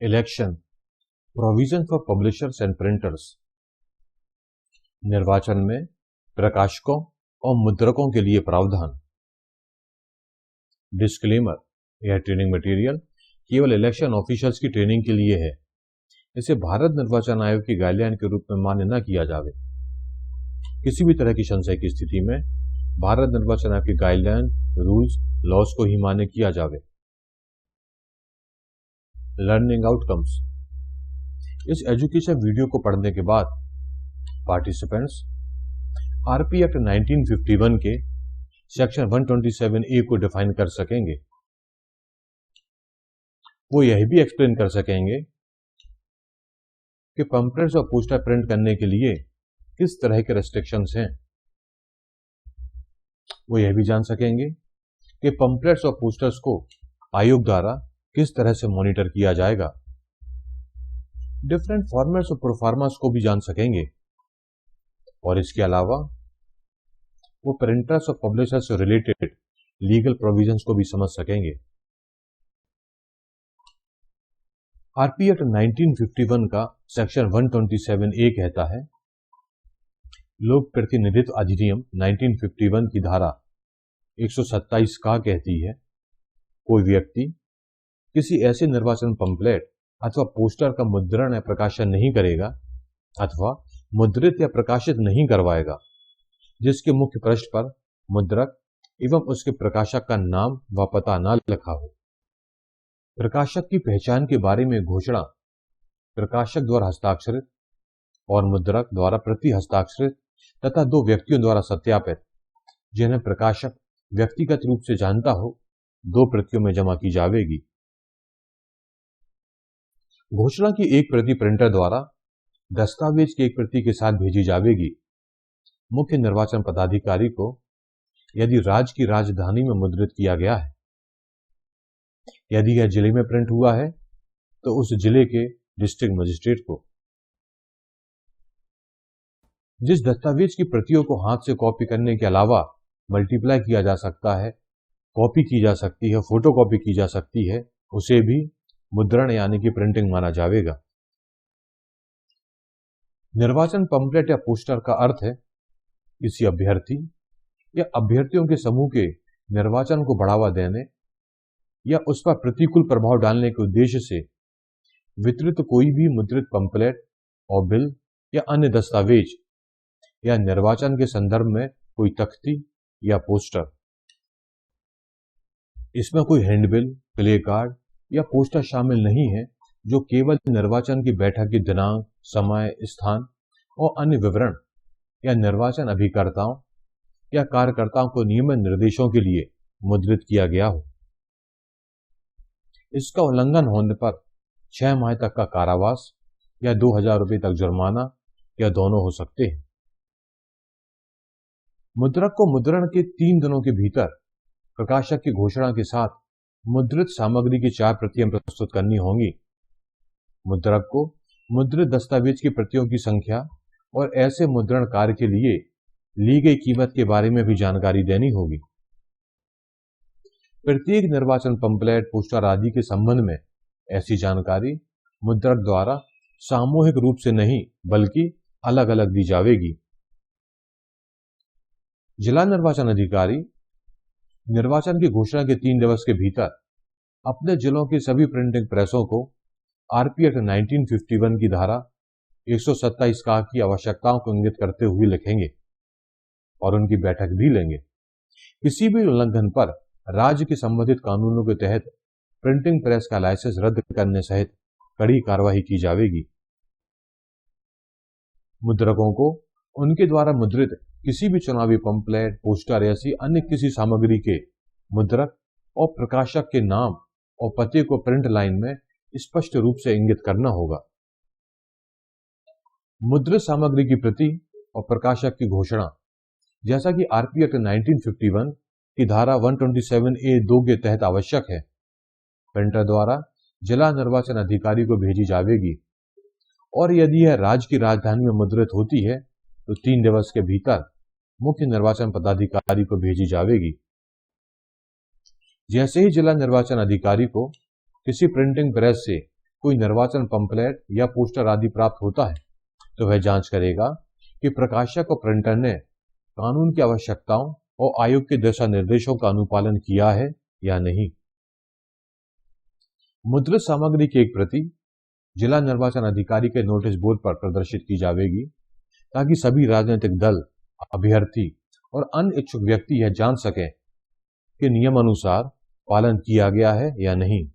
Election provision for publishers and printers. निर्वाचन में प्रकाशकों और मुद्रकों के लिए प्रावधान। डिस्क्लेमर, यह ट्रेनिंग मटेरियल केवल इलेक्शन ऑफिशियल्स की ट्रेनिंग के लिए है। इसे भारत निर्वाचन आयोग की गाइडलाइन के रूप में मान्य न किया जावे। किसी भी तरह की संशय की स्थिति में भारत निर्वाचन आयोग की गाइडलाइन, रूल्स, लॉज को ही मान्य किया जावे। Learning outcomes. इस एजुकेशन वीडियो को पढ़ने के बाद पार्टिसिपेंट्स आरपी एक्ट 1951 के सेक्शन 127A को डिफाइन कर सकेंगे। वो यह भी एक्सप्लेन कर सकेंगे कि पंपलेट्स और पोस्टर प्रिंट करने के लिए किस तरह के रेस्ट्रिक्शंस हैं। वो यह भी जान सकेंगे कि पंपलेट्स और पोस्टर्स को आयोग द्वारा किस तरह से मॉनिटर किया जाएगा। डिफरेंट फॉर्मेट्स और प्रोफार्मास को भी जान सकेंगे और इसके अलावा वो प्रिंटर्स और पब्लिशर्स से रिलेटेड लीगल प्रोविजंस को भी समझ सकेंगे। आरपी एक्ट 1951 का सेक्शन 127A कहता है, लोक प्रतिनिधित्व अधिनियम 1951 की धारा 127 का कहती है, कोई व्यक्ति किसी ऐसे निर्वाचन पंपलेट अथवा पोस्टर का मुद्रण या प्रकाशन नहीं करेगा अथवा मुद्रित या प्रकाशित नहीं करवाएगा जिसके मुख्य पृष्ठ पर मुद्रक एवं उसके प्रकाशक का नाम व पता न लिखा हो। प्रकाशक की पहचान के बारे में घोषणा प्रकाशक द्वारा हस्ताक्षरित और मुद्रक द्वारा प्रति हस्ताक्षरित तथा दो व्यक्तियों द्वारा सत्यापित, जिन्हें प्रकाशक व्यक्तिगत रूप से जानता हो, 2 प्रतियों में जमा की जावेगी। घोषणा की एक प्रति प्रिंटर द्वारा दस्तावेज की एक प्रति के साथ भेजी जावेगी। मुख्य निर्वाचन पदाधिकारी को यदि राज्य की राजधानी में मुद्रित किया गया है, यदि यह जिले में प्रिंट हुआ है तो उस जिले के डिस्ट्रिक्ट मजिस्ट्रेट को। जिस दस्तावेज की प्रतियों को हाथ से कॉपी करने के अलावा मल्टीप्लाई किया जा सकता है, कॉपी की जा सकती है, फोटोकॉपी की जा सकती है, उसे भी मुद्रण यानी कि प्रिंटिंग माना जाएगा। निर्वाचन पंपलेट या पोस्टर का अर्थ है किसी अभ्यर्थी या अभ्यर्थियों के समूह के निर्वाचन को बढ़ावा देने या उस पर प्रतिकूल प्रभाव डालने के उद्देश्य से वितरित कोई भी मुद्रित पंपलेट और बिल या अन्य दस्तावेज या निर्वाचन के संदर्भ में कोई तख्ती या पोस्टर। इसमें कोई हैंडबिल, प्ले कार्ड या पोस्टर शामिल नहीं है जो केवल निर्वाचन की बैठक की दिनांक, समय, स्थान और अन्य विवरण या निर्वाचन अभिकर्ताओं या कार्यकर्ताओं को नियमित निर्देशों के लिए मुद्रित किया गया हो। इसका उल्लंघन होने पर 6 माह तक का कारावास या 2000 रुपये तक जुर्माना या दोनों हो सकते हैं। मुद्रक को मुद्रण के 3 दिनों के भीतर प्रकाशक की घोषणा के साथ मुद्रित सामग्री की 4 प्रतियां प्रस्तुत करनी होंगी। मुद्रक को मुद्रित दस्तावेज की प्रतियों की संख्या और ऐसे मुद्रण कार्य के लिए ली गई कीमत के बारे में भी जानकारी देनी होगी। प्रत्येक निर्वाचन पंपलेट, पोस्टर आदि के संबंध में ऐसी जानकारी मुद्रक द्वारा सामूहिक रूप से नहीं बल्कि अलग अलग दी जाएगी। जिला निर्वाचन अधिकारी निर्वाचन की घोषणा के 3 दिवस के भीतर अपने जिलों की सभी प्रिंटिंग प्रेसों को आरपी एक्ट 1951 की धारा 127 का की आवश्यकताओं को इंगित करते हुए लिखेंगे और उनकी बैठक भी लेंगे। किसी भी उल्लंघन पर राज्य के संबंधित कानूनों के तहत प्रिंटिंग प्रेस का लाइसेंस रद्द करने सहित कड़ी कार्रवाई की जाएगी। मुद्रकों को उनके द्वारा मुद्रित किसी भी चुनावी पंपलेट, पोस्टर ऐसी अन्य किसी सामग्री के मुद्रक और प्रकाशक के नाम और पते को प्रिंट लाइन में स्पष्ट रूप से इंगित करना होगा। मुद्रित सामग्री की प्रति और प्रकाशक की घोषणा जैसा कि आरपी एक्ट 1951 की धारा 127A(2) के तहत आवश्यक है, प्रिंटर द्वारा जिला निर्वाचन अधिकारी को भेजी जाएगी और यदि यह राज्य की राजधानी में मुद्रित होती है तो 3 दिवस के भीतर मुख्य निर्वाचन पदाधिकारी को भेजी जाएगी। जैसे ही जिला निर्वाचन अधिकारी को किसी प्रिंटिंग प्रेस से कोई निर्वाचन पंपलेट या पोस्टर आदि प्राप्त होता है तो वह जांच करेगा कि प्रकाशक और प्रिंटर ने कानून की आवश्यकताओं और आयोग के दिशा निर्देशों का अनुपालन किया है या नहीं। मुद्रित सामग्री की एक प्रति जिला निर्वाचन अधिकारी के नोटिस बोर्ड पर प्रदर्शित की जाएगी ताकि सभी राजनीतिक दल, अभ्यर्थी और अन्य इच्छुक व्यक्ति यह जान सकें कि नियमानुसार पालन किया गया है या नहीं।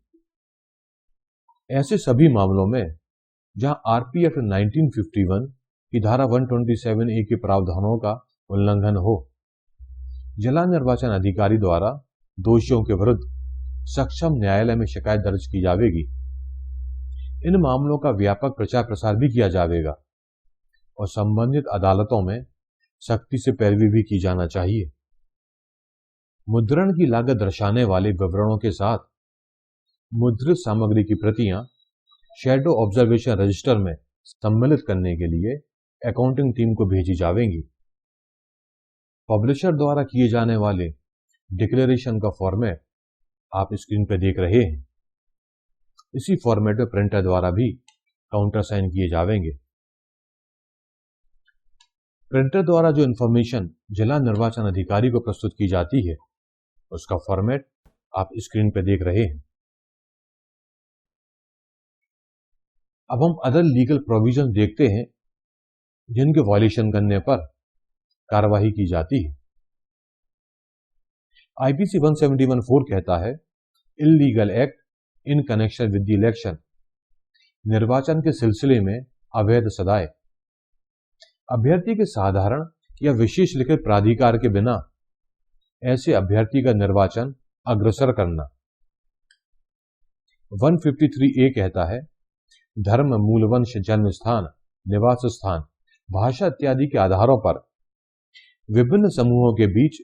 ऐसे सभी मामलों में जहां आरपी एक्ट 1951 की धारा 127A के प्रावधानों का उल्लंघन हो, जिला निर्वाचन अधिकारी द्वारा दोषियों के विरुद्ध सक्षम न्यायालय में शिकायत दर्ज की जाएगी। इन मामलों का व्यापक प्रचार प्रसार भी किया जाएगा और संबंधित अदालतों में सख्ती से पैरवी भी की जाना चाहिए। मुद्रण की लागत दर्शाने वाले विवरणों के साथ मुद्रित सामग्री की प्रतियां शैडो ऑब्जर्वेशन रजिस्टर में सम्मिलित करने के लिए अकाउंटिंग टीम को भेजी जाएंगी। पब्लिशर द्वारा किए जाने वाले डिक्लेरेशन का फॉर्मेट आप स्क्रीन पर देख रहे हैं। इसी फॉर्मेट में प्रिंटर द्वारा भी काउंटर साइन किए जाएंगे। प्रिंटर द्वारा जो इंफॉर्मेशन जिला निर्वाचन अधिकारी को प्रस्तुत की जाती है उसका फॉर्मेट आप स्क्रीन पर देख रहे हैं। अब हम अदर लीगल प्रोविजन देखते हैं जिनके वायलेशन करने पर कार्रवाई की जाती है। आईपीसी 171(4) कहता है, illegal act in connection with the election, निर्वाचन के सिलसिले में अवैध सदाए, अभ्यर्थी के साधारण या विशेष लिखित प्राधिकार के बिना ऐसे अभ्यर्थी का निर्वाचन अग्रसर करना। 153A कहता है, धर्म, मूलवंश, जन्म स्थान, निवास स्थान, भाषा इत्यादि के आधारों पर विभिन्न समूहों के बीच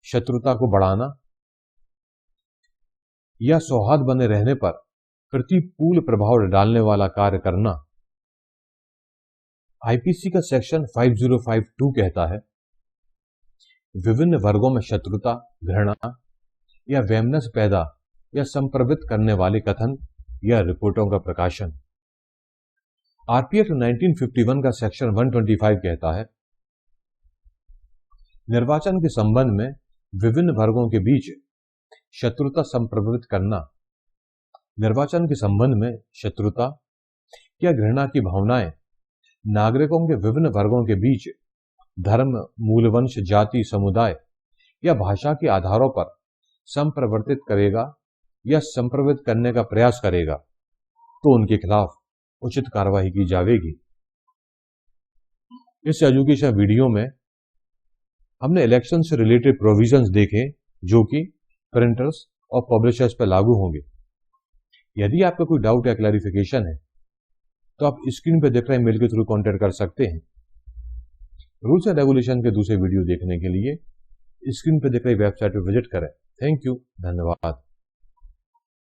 शत्रुता को बढ़ाना या सौहार्द बने रहने पर प्रतिकूल प्रभाव डालने वाला कार्य करना। आईपीसी का सेक्शन 5052 कहता है, विभिन्न वर्गों में शत्रुता, घृणा या वैमनस्य पैदा या संप्रवृत्त करने वाले कथन या रिपोर्टों का प्रकाशन। आरपी एक्ट 1951 का सेक्शन 125 कहता है, निर्वाचन के संबंध में विभिन्न वर्गों के बीच शत्रुता संप्रवृत्त करना। निर्वाचन के संबंध में शत्रुता या घृणा की भावनाएं नागरिकों के विभिन्न वर्गों के बीच धर्म, मूलवंश, जाति, समुदाय या भाषा के आधारों पर संप्रवर्तित करेगा या संप्रवृत्त करने का प्रयास करेगा तो उनके खिलाफ उचित कार्रवाई की जाएगी। इस एजुकेशन वीडियो में हमने इलेक्शन से रिलेटेड प्रोविजंस देखे जो कि प्रिंटर्स और पब्लिशर्स पर लागू होंगे। यदि आपका कोई डाउट या क्लैरिफिकेशन है तो आप स्क्रीन पर दिख रहे मेल के थ्रू कॉन्टेक्ट कर सकते हैं। रूल्स एंड रेगुलेशन के दूसरे वीडियो देखने के लिए स्क्रीन पर दिख रही वेबसाइट पर विजिट करें। थैंक यू, धन्यवाद।